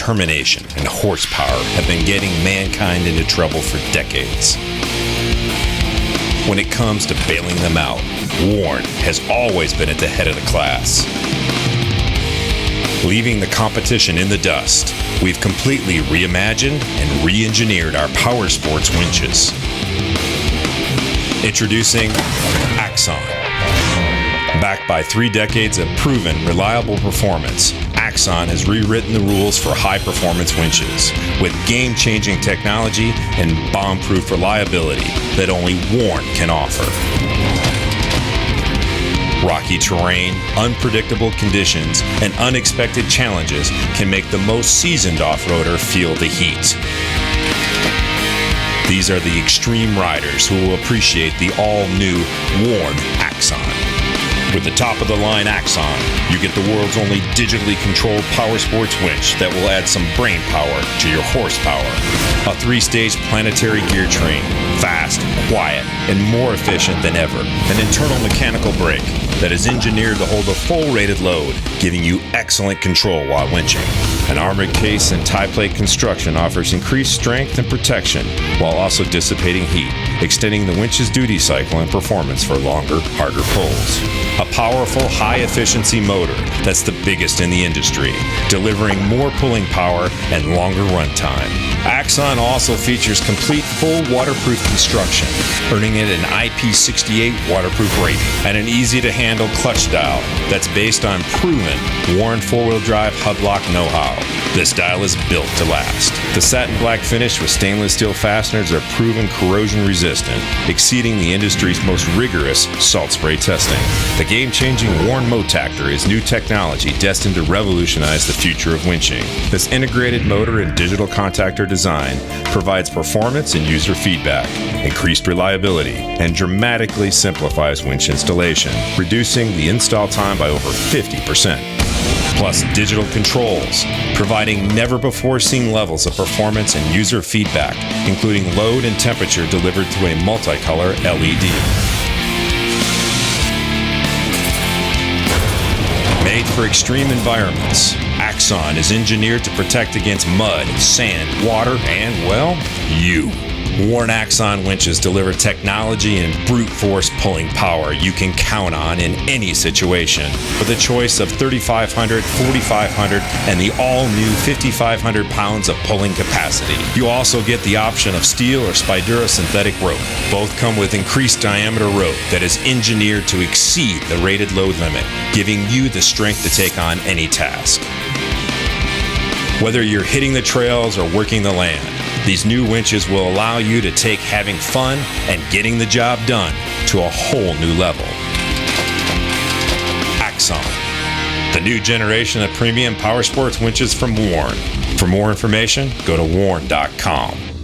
determination and horsepower have been getting mankind into trouble for decades. When it comes to bailing them out, WARN has always been at the head of the class. Leaving the competition in the dust, we've completely reimagined and re-engineered our Powersports winches. Introducing AXON. Backed by 3 decades of proven, reliable performance, AXON has rewritten the rules for high-performance winches with game-changing technology and bomb-proof reliability that only WARN can offer. Rocky terrain, unpredictable conditions, and unexpected challenges can make the most seasoned off-roader feel the heat. These are the extreme riders who will appreciate the all-new WARN AXON. With the top-of-the-line AXON, you get the world's only digitally controlled powersports winch that will add some brain power to your horsepower. A 3-stage planetary gear train, fast, quiet, and more efficient than ever. An internal mechanical brake that is engineered to hold a full rated load, giving you excellent control while winching. An armored case and tie plate construction offers increased strength and protection while also dissipating heat, extending the winch's duty cycle and performance for longer, harder pulls. A powerful, high-efficiency motor that's the biggest in the industry, delivering more pulling power and longer runtime. AXON also features complete full waterproof construction, earning it an IP68 waterproof rating, and an easy-to-handle clutch dial that's based on proven WARN 4-wheel drive hub lock know-how. This dial is built to last. The satin black finish with stainless steel fasteners are proven corrosion resistant, exceeding the industry's most rigorous salt spray testing. The game-changing WARN Motactor is new technology destined to revolutionize the future of winching. This integrated motor and digital contactor design provides performance and user feedback, increased reliability, and dramatically simplifies winch installation, reducing the install time by over 50%. Plus digital controls, providing never-before-seen levels of performance and user feedback, including load and temperature delivered through a multicolor LED. Made for extreme environments, AXON is engineered to protect against mud, sand, water, and, well, you. WARN AXON winches deliver technology and brute force pulling power you can count on in any situation. With a choice of 3,500, 4,500, and the all-new 5,500 pounds of pulling capacity. You also get the option of steel or Spidura synthetic rope. Both come with increased diameter rope that is engineered to exceed the rated load limit, giving you the strength to take on any task. Whether you're hitting the trails or working the land, these new winches will allow you to take having fun and getting the job done to a whole new level. AXON, the new generation of premium powersports winches from WARN. For more information, go to warn.com.